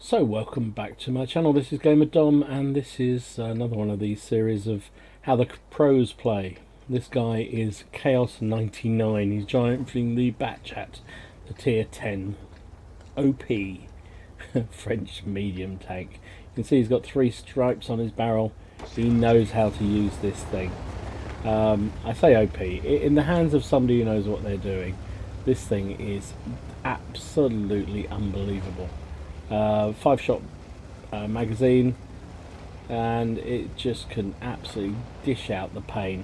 So welcome back to my channel. This is Gamer Dom, and this is another one of these series of how the pros play. This guy is Chaos 99. He's giantling the BatChat, the tier 10 OP French medium tank. You can see he's got 3 stripes on his barrel. He knows how to use this thing. I say OP in the hands of somebody who knows what they're doing. This thing is absolutely unbelievable. 5-shot magazine, and it just can absolutely dish out the pain.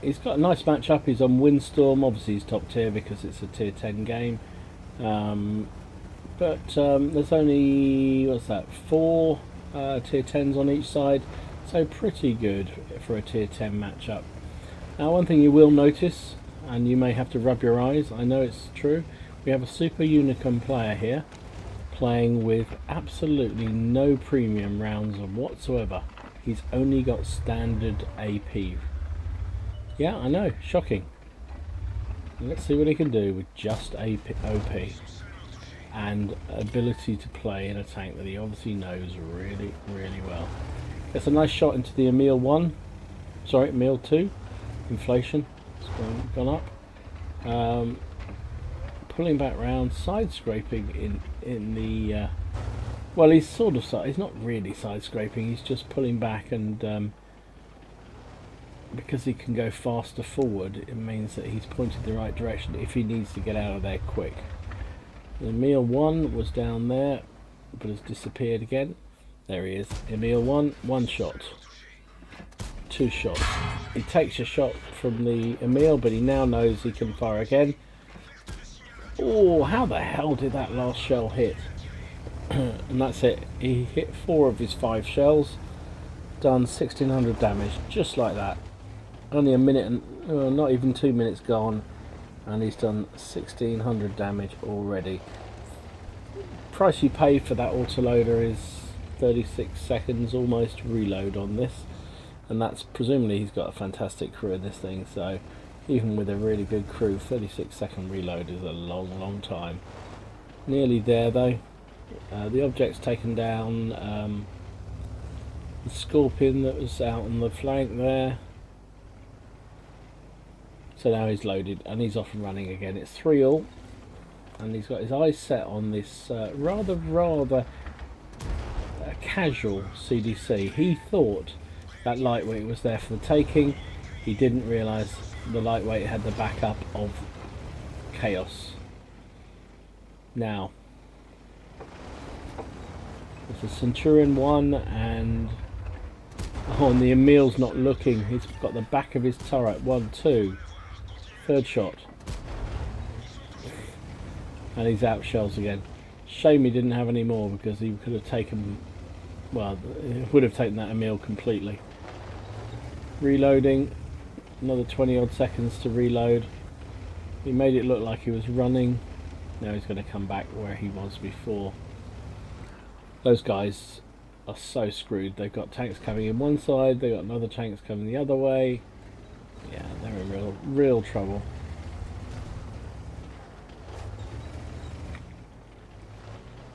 He's got a nice matchup. He's on Windstorm. Obviously he's top tier because it's a tier 10 game, but there's only, what's that, 4 tier 10s on each side, so pretty good for a tier 10 matchup. Now, one thing you will notice, and you may have to rub your eyes, I know it's true, we have a super unicorn player here playing with absolutely no premium rounds whatsoever. He's only got standard AP. Yeah, I know, shocking. Let's see what he can do with just AP, OP and ability to play in a tank that he obviously knows really, really well. Gets a nice shot into the Emil 1, sorry, Emil 2. Inflation, it's gone up. Pulling back round, side scraping in the well, he's sort of he's not really side scraping, he's just pulling back, and because he can go faster forward, it means that he's pointed the right direction if he needs to get out of there quick. The Emil 1 was down there but has disappeared again. There he is. Emil 1 shot, 2 shots. He takes a shot from the Emil, but he now knows he can fire again. Oh, how the hell did that last shell hit? And that's it. He hit 4 of his 5 shells, done 1600 damage, just like that. Only a minute and not even 2 minutes gone, and he's done 1600 damage already. Price you pay for that autoloader is 36 seconds almost reload on this, and that's presumably he's got a fantastic crew in this thing, so even with a really good crew, 36-second reload is a long time. Nearly there though. The object's taken down the Scorpion that was out on the flank there. So now he's loaded and he's off and running again. It's 3-all, and he's got his eyes set on this rather casual CDC. He thought that lightweight was there for the taking. He didn't realise the lightweight had the backup of Chaos. Now, there's a Centurion 1, and and the Emil's not looking. He's got the back of his turret. 1, 2, 3rd shot, and he's out shells again. Shame he didn't have any more, because he could have taken, well, he would have taken that Emil completely. Reloading. Another 20 odd seconds to reload. He made it look like he was running. Now he's going to come back where he was before. Those guys are so screwed. They've got tanks coming in one side, they've got another tanks coming the other way. Yeah, they're in real trouble.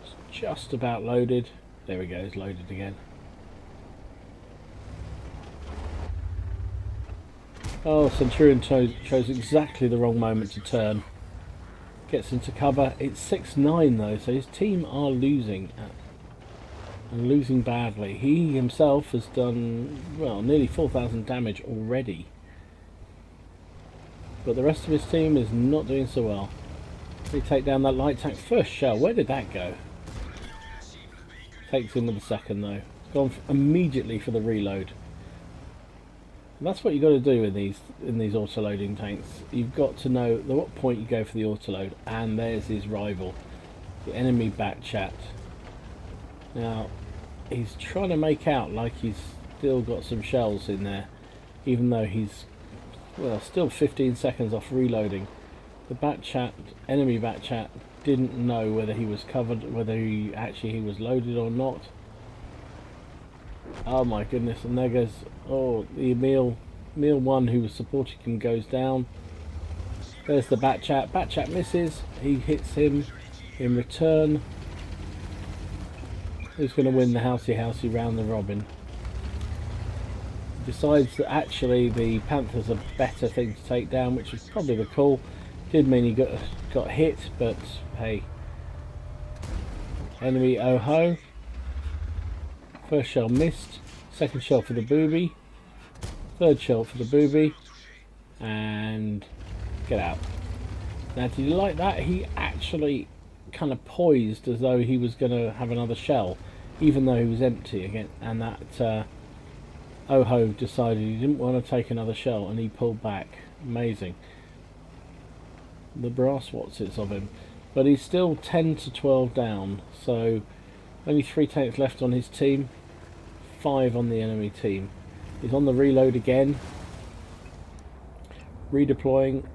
It's just about loaded. There we go, it's loaded again. Oh, Centurion chose exactly the wrong moment to turn. Gets into cover. It's 6-9 though, so his team are losing. And losing badly. He himself has done, well, nearly 4,000 damage already. But the rest of his team is not doing so well. They take down that light tank. First shell, where did that go? Takes him with the second though. Gone immediately for the reload. And that's what you've got to do in these auto-loading tanks. You've got to know at what point you go for the autoload. And there's his rival, the enemy BatChat. Now, he's trying to make out like he's still got some shells in there, even though he's, well, still 15 seconds off reloading. The BatChat, enemy BatChat, didn't know whether he was covered, whether he was loaded or not. Oh my goodness, and there goes, oh, the Emil 1 who was supporting him goes down. There's the BatChat. BatChat misses. He hits him in return. Who's going to win the housey round the robin? Decides that actually the panther's a better thing to take down, which is probably the call. Did mean he got hit, but hey. Enemy oh-ho. First shell missed. Second shell for the booby. Third shell for the booby. And get out. Now, did you like that? He actually kind of poised as though he was going to have another shell, even though he was empty again. And that oh-ho decided he didn't want to take another shell, and he pulled back. Amazing. The brass whatsits of him. But he's still 10 to 12 down, so only 3 tanks left on his team, 5 on the enemy team. He's on the reload again, redeploying,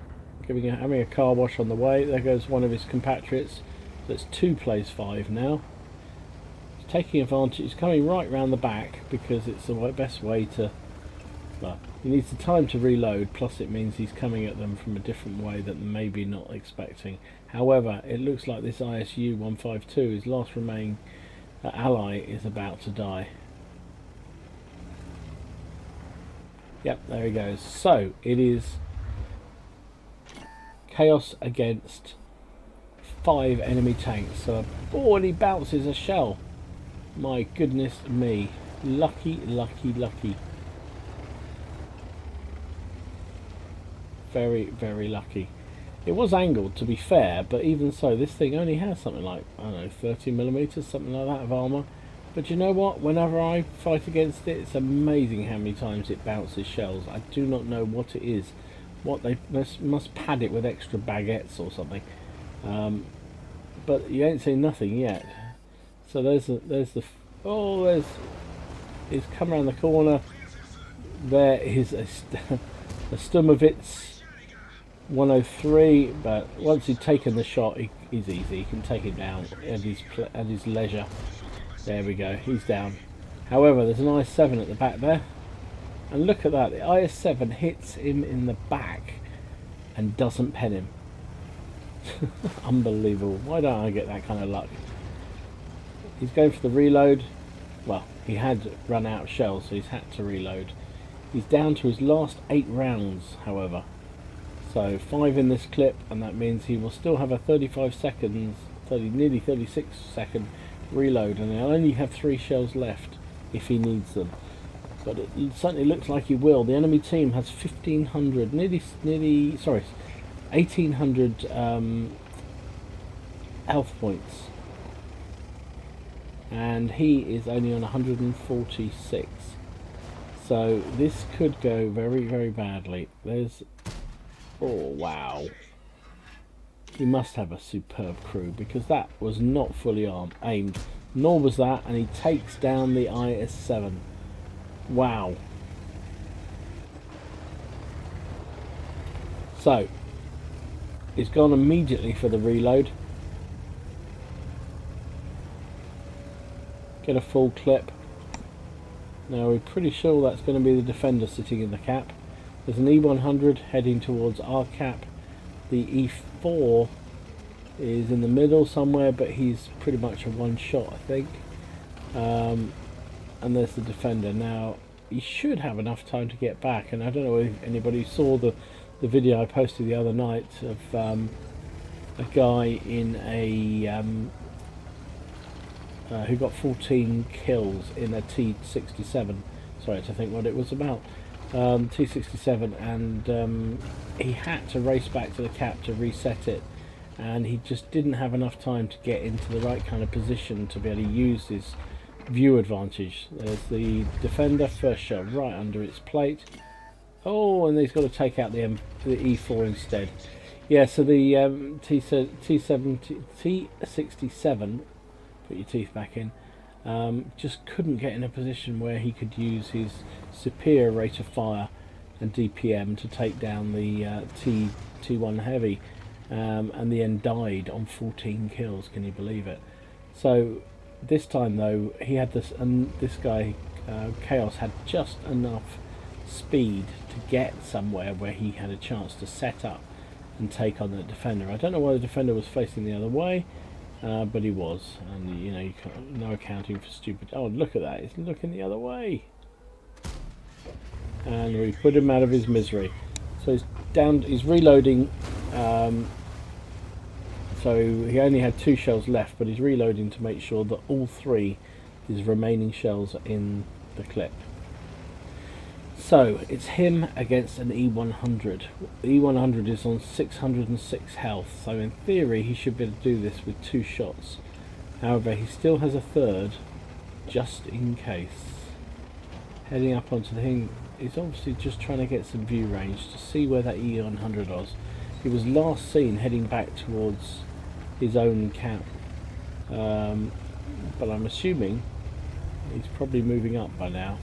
having a car wash on the way. There goes one of his compatriots. That's 2 plays 5 now. He's taking advantage. He's coming right round the back because it's the best way to. Well, he needs the time to reload. Plus, it means he's coming at them from a different way that they may be not expecting. However, it looks like this ISU 152, his last remaining ally, is about to die. Yep, there he goes. So it is chaos against 5 enemy tanks. So, oh, and he bounces a shell. My goodness me. Lucky, lucky, lucky. Very, very lucky. It was angled, to be fair, but even so, this thing only has something like, I don't know, 30mm, something like that of armour. But you know what? Whenever I fight against it, it's amazing how many times it bounces shells. I do not know what it is. What they must pad it with extra baguettes or something. But you ain't seen nothing yet. So there's he's come around the corner. There is a Stumovitz 103, but once he's taken the shot, he's easy. He can take him down at his leisure. There we go, he's down. However, there's an IS-7 at the back there, and look at that. The IS-7 hits him in the back and doesn't pen him. Unbelievable. Why don't I get that kind of luck? He's going for the reload. Well, he had run out of shells, so he's had to reload. He's down to his last 8 rounds, however. So 5 in this clip, and that means he will still have a 35 seconds, nearly 36 second reload, and he'll only have 3 shells left if he needs them. But it certainly looks like he will. The enemy team has 1,500, sorry, 1,800 health points, and he is only on 146. So this could go very, very badly. There's, oh wow, he must have a superb crew, because that was not fully aimed, nor was that, and he takes down the IS-7. Wow. So he's gone immediately for the reload. Get a full clip. Now we're pretty sure that's going to be the defender sitting in the cap. There's an E100 heading towards our cap. The E4 is in the middle somewhere, but he's pretty much a one shot, I think. And there's the defender. Now he should have enough time to get back, and I don't know if anybody saw the video I posted the other night of a guy in a who got 14 kills in a T67. Sorry to think what it was about. T67, and he had to race back to the cap to reset it, and he just didn't have enough time to get into the right kind of position to be able to use his view advantage. There's the defender, first shot right under its plate. Oh, and he's got to take out the E4 instead. Yeah, so the T67, put your teeth back in, just couldn't get in a position where he could use his superior rate of fire and DPM to take down the T1 heavy, and the end died on 14 kills. Can you believe it? So this time though, he had this, and this guy Chaos had just enough speed to get somewhere where he had a chance to set up and take on the defender. I don't know why the defender was facing the other way. but he was, and you know, you can't, no accounting for stupid. Oh, look at that! He's looking the other way, and we put him out of his misery. So he's down. He's reloading. So he only had 2 shells left, but he's reloading to make sure that all 3 his remaining shells are in the clip. So it's him against an E100. The E100 is on 606 health, so in theory he should be able to do this with 2 shots. However, he still has a third, just in case. Heading up onto the thing, he's obviously just trying to get some view range to see where that E100 was. He was last seen heading back towards his own camp, but I'm assuming he's probably moving up by now.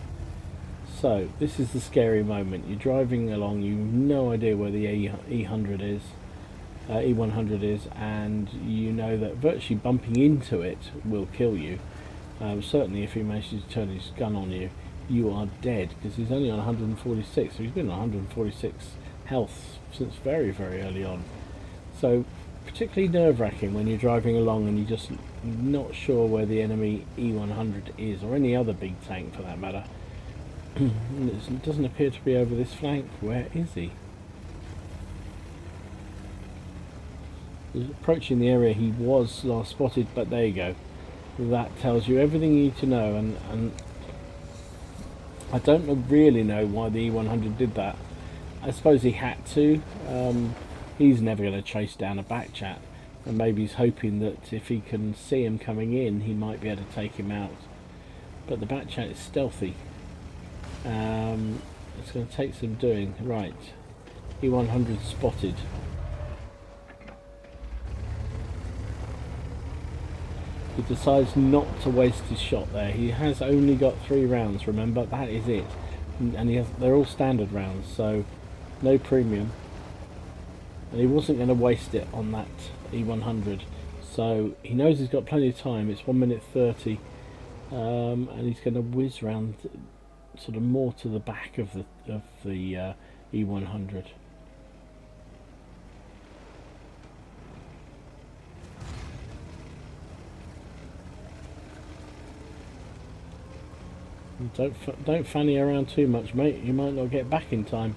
So this is the scary moment. You're driving along, you've no idea where the E100 is, E100 is, and you know that virtually bumping into it will kill you. Certainly if he manages to turn his gun on you, you are dead, because he's only on 146, so he's been on 146 health since very, very early on. So particularly nerve-wracking when you're driving along and you're just not sure where the enemy E100 is, or any other big tank for that matter. It doesn't appear to be over this flank. Where is he? He's approaching the area he was last spotted, but there you go. That tells you everything you need to know, and I don't really know why the E100 did that. I suppose he had to. He's never going to chase down a BatChat, and maybe he's hoping that if he can see him coming in, he might be able to take him out. But the BatChat is stealthy. It's going to take some doing. Right, E100 spotted. He decides not to waste his shot there. He has only got 3 rounds, remember, that is it. And they're all standard rounds, so no premium. And he wasn't going to waste it on that E100. So he knows he's got plenty of time. It's 1 minute 30. And he's going to whiz round sort of more to the back of the E100. Don't fanny around too much, mate. You might not get back in time.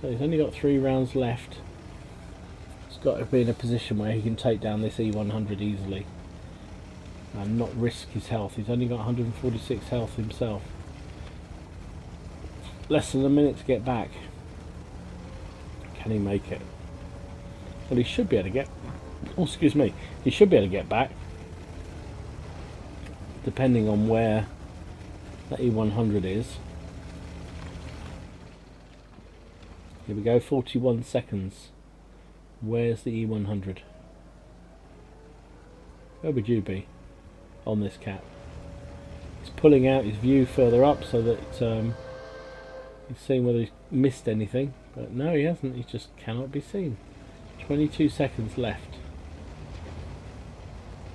So he's only got 3 rounds left. He's got to be in a position where he can take down this E100 easily and not risk his health. He's only got 146 health himself. Less than a minute to get back. Can he make it? Well, he should be able to get... Oh, excuse me. He should be able to get back, depending on where that E100 is. Here we go, 41 seconds. Where's the E100? Where would you be on this cap? He's pulling out his view further up so that he's seeing whether he's missed anything. But no, he hasn't. He just cannot be seen. 22 seconds left.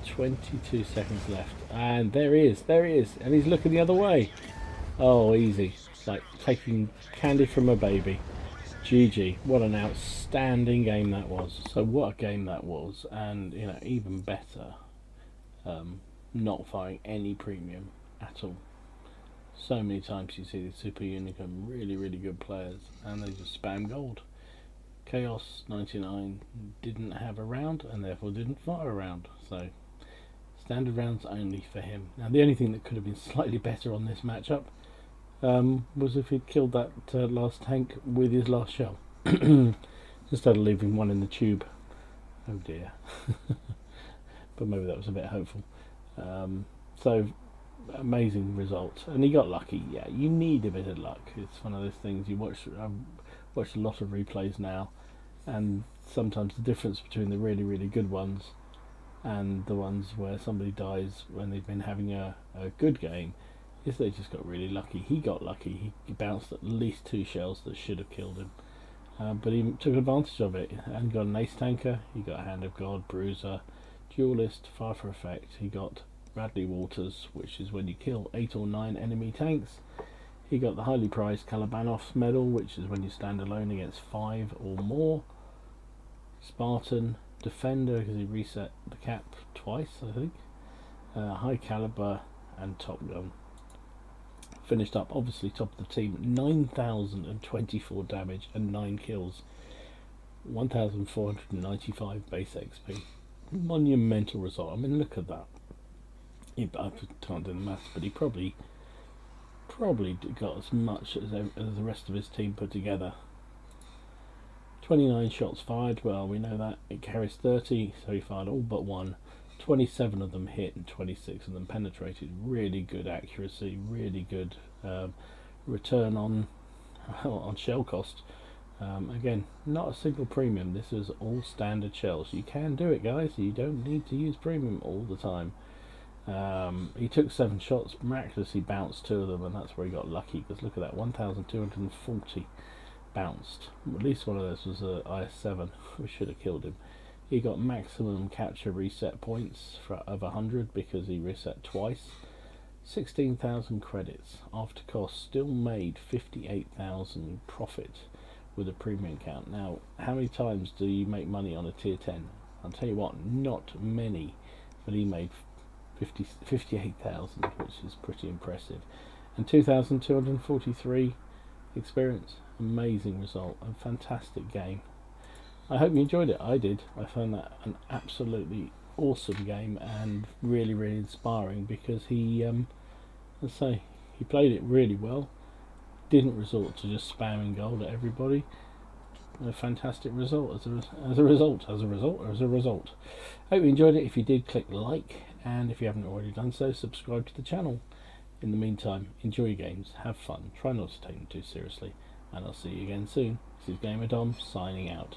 22 seconds left. And there he is. There he is. And he's looking the other way. Oh, easy. It's like taking candy from a baby. GG. What an outstanding game that was. So what a game that was. And, you know, even better, not firing any premium at all. So many times you see the Super Unicum, really, really good players, and they just spam gold. Chaos 99 didn't have a round, and therefore didn't fire a round. So, standard rounds only for him. Now, the only thing that could have been slightly better on this matchup was if he'd killed that last tank with his last shell. Instead of leaving one in the tube. Oh dear. But maybe that was a bit hopeful. So, amazing result. And he got lucky. Yeah, you need a bit of luck. It's one of those things you watch. I've watched a lot of replays now, and sometimes the difference between the really, really good ones and the ones where somebody dies when they've been having a good game is they just got really lucky. He got lucky. He bounced at least 2 shells that should have killed him, but he took advantage of it and got an ace tanker. He got Hand of God, Bruiser, Duelist, Fire for Effect. He got Bradley Waters, which is when you kill 8 or 9 enemy tanks. He got the highly prized Kalabanov's medal, which is when you stand alone against 5 or more. Spartan, defender because he reset the cap twice, I think. High caliber and top gun. Finished up obviously top of the team, 9,024 damage and 9 kills, 1,495 base XP. Monumental result. I mean, look at that. I can't do the maths, but he probably got as much as the rest of his team put together. 29 shots fired. Well, we know that it carries 30, so he fired all but one. 27 of them hit and 26 of them penetrated. Really good accuracy, really good return on shell cost. Again, not a single premium. This is all standard shells. You can do it, guys. You don't need to use premium all the time. He took 7 shots, miraculously bounced 2 of them, and that's where he got lucky, because look at that, 1,240 bounced. At least one of those was a IS-7, which should have killed him. He got maximum capture reset points of 100 because he reset twice. 16,000 credits after cost, still made 58,000 profit with a premium count. Now, how many times do you make money on a tier 10? I'll tell you what, not many, but he made 58,000, which is pretty impressive. And 2,243 experience. Amazing result, a fantastic game. I hope you enjoyed it. I did. I found that an absolutely awesome game and really, really inspiring, because he, let's say, he played it really well. Didn't resort to just spamming gold at everybody. A fantastic result as a result. Hope you enjoyed it. If you did, click like, and if you haven't already done so, subscribe to the channel. In the meantime, enjoy your games, have fun, try not to take them too seriously, and I'll see you again soon. This is Gamer Dom signing out.